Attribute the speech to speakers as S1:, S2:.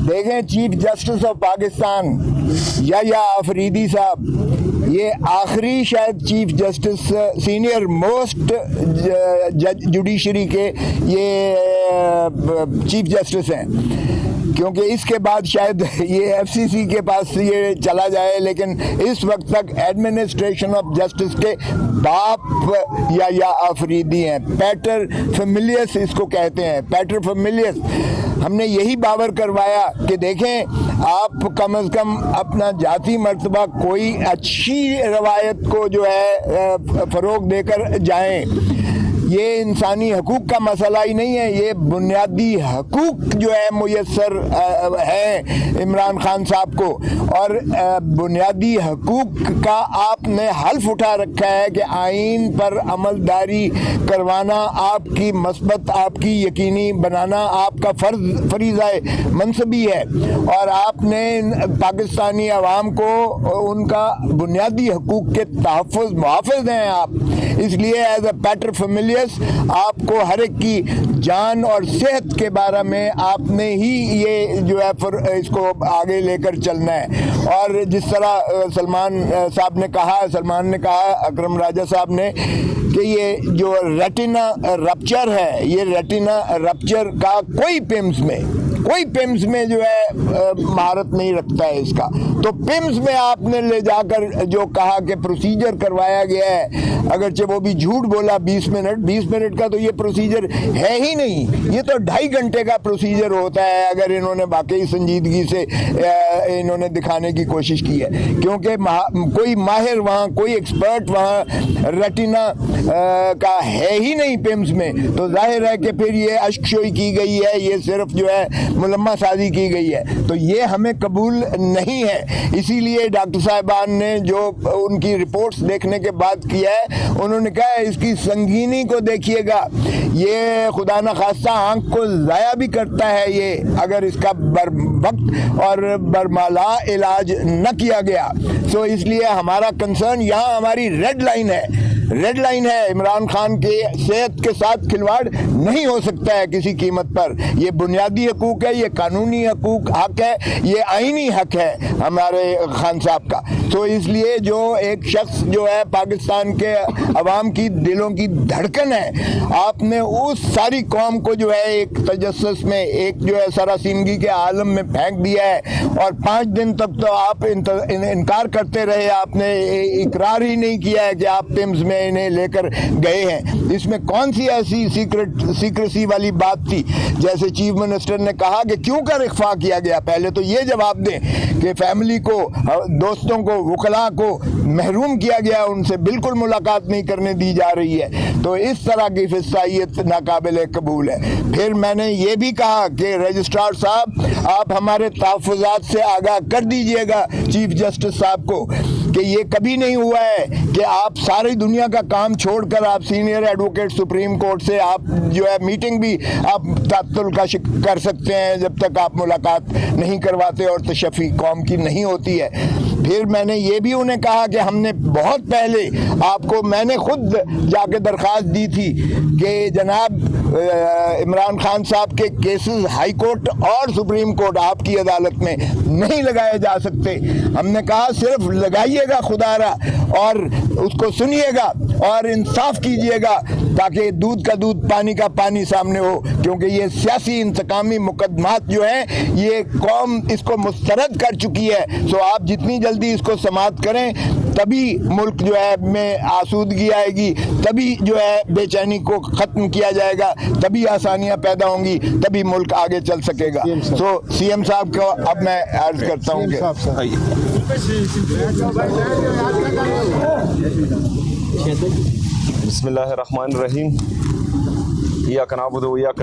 S1: دیکھیں chief justice of Pakistan یحییٰ آفریدی صاحب یہ آخری شاید chief justice senior most judiciary کے یہ چیف جسٹس ہیں، کیونکہ اس کے بعد شاید یہ ایف سی سی کے پاس یہ چلا جائے، لیکن اس وقت تک ایڈمنسٹریشن آف جسٹس کے باپ یحییٰ آفریدی ہیں۔ پیٹر فیملیس اس کو کہتے ہیں، پیٹر فیملیس۔ ہم نے یہی باور کروایا کہ دیکھیں آپ کم از کم اپنا ذاتی مرتبہ کوئی اچھی روایت کو جو ہے فروغ دے کر جائیں۔ یہ انسانی حقوق کا مسئلہ ہی نہیں ہے، یہ بنیادی حقوق جو ہے میسر ہے عمران خان صاحب کو، اور بنیادی حقوق کا آپ نے حلف اٹھا رکھا ہے کہ آئین پر عمل داری کروانا آپ کی مثبت، آپ کی یقینی بنانا آپ کا فریضہ منصبی ہے، اور آپ نے پاکستانی عوام کو ان کا بنیادی حقوق کے محافظ ہیں آپ، اس لیے ایز اے پیٹر فیملیس آپ کو ہر ایک کی جان اور صحت کے بارے میں آپ نے ہی یہ جو ہے اس کو آگے لے کر چلنا ہے۔ اور جس طرح سلمان نے کہا اکرم راجہ صاحب نے کہ یہ جو ریٹینا رپچر ہے، یہ ریٹینا رپچر کا کوئی پیمز میں جو ہے مہارت نہیں رکھتا ہے اس کا، تو پیمز میں آپ نے لے جا کر جو کہا کہ پروسیجر کروایا گیا ہے، اگرچہ وہ بھی جھوٹ بولا 20 منٹ کا، تو یہ پروسیجر ہے ہی نہیں، یہ تو 2.5 گھنٹے کا پروسیجر ہوتا ہے اگر انہوں نے واقعی سنجیدگی سے انہوں نے دکھانے کی کوشش کی ہے، کیونکہ کوئی ماہر وہاں، کوئی ایکسپرٹ وہاں ریٹینا کا ہے ہی نہیں پیمز میں، تو ظاہر ہے کہ پھر یہ اشکشوئی کی گئی ہے، یہ صرف جو ہے ملمہ سازی کی گئی ہے، تو یہ ہمیں قبول نہیں ہے۔ اسی لیے ڈاکٹر صاحبان نے جو ان کی رپورٹس دیکھنے کے بعد کیا ہے، انہوں نے کہا ہے اس کی سنگینی کو دیکھیے گا، یہ خدا نخواستہ آنکھ کو ضائع بھی کرتا ہے یہ اگر اس کا بروقت اور برملا علاج نہ کیا گیا۔ سو اس لیے ہمارا کنسرن یہاں ہماری ریڈ لائن ہے، عمران خان کی صحت کے ساتھ کھلواڑ نہیں ہو سکتا ہے کسی قیمت پر، یہ بنیادی حقوق ہے، یہ قانونی حق ہے، یہ آئینی حق ہے ہمارے خان صاحب کا۔ تو اس لیے جو ایک شخص جو ہے پاکستان کے عوام کی دلوں کی دھڑکن ہے، آپ نے اس ساری قوم کو جو ہے ایک تجسس میں، ایک جو ہے سراسیمگی کے عالم میں پھینک دیا ہے، اور 5 دن تک تو آپ انکار کرتے رہے، آپ نے اقرار ہی نہیں کیا ہے کہ آپ ٹیمز میں انہیں لے کر گئے ہیں۔ اس میں کون سی ایسی سیکریسی والی بات تھی؟ جیسے چیف منسٹر نے کہا کہ کیوں کر اخفا کیا گیا، پہلے تو یہ جواب دیں کہ فیملی کو، دوستوں کو، وکلاء کو محروم کیا گیا، ان سے بالکل ملاقات نہیں کرنے دی جا رہی ہے، تو اس طرح کی فسائیت ناقابل قبول ہے۔ پھر میں نے یہ بھی کہا کہ رجسٹرار صاحب آپ ہمارے تحفظات سے آگاہ کر دیجئے گا چیف جسٹس صاحب کو کہ یہ کبھی نہیں ہوا ہے کہ آپ ساری دنیا کا کام چھوڑ کر آپ سینئر ایڈوکیٹ سپریم کورٹ سے آپ جو ہے میٹنگ بھی آپ تعطل کا کر سکتے ہیں جب تک آپ ملاقات نہیں کرواتے اور تشفی قوم کی نہیں ہوتی ہے۔ پھر میں نے یہ بھی انہیں کہا کہ ہم نے بہت پہلے آپ کو، میں نے خود جا کے درخواست دی تھی کہ جناب عمران خان صاحب کے کیسز ہائی کورٹ اور سپریم کورٹ آپ کی عدالت میں نہیں لگائے جا سکتے۔ ہم نے کہا صرف لگائیے گا خدا را، اور اس کو سنیے گا اور انصاف کیجئے گا، تاکہ دودھ کا دودھ پانی کا پانی سامنے ہو، کیونکہ یہ سیاسی انتقامی مقدمات جو ہیں یہ قوم اس کو مسترد کر چکی ہے۔ سو آپ جتنی جلدی اس کو سماعت کریں تبھی ملک جو ہے میں آسودگی آئے گی، تبھی جو ہے بے چینی کو ختم کیا جائے گا، تبھی آسانیاں پیدا ہوں گی، تبھی ملک آگے چل سکے گا۔ سو سی ایم صاحب کو اب میں عرض کرتا ہوں کہ
S2: بسم اللہ الرحمن الرحیم، ایاک نعبد و ایاک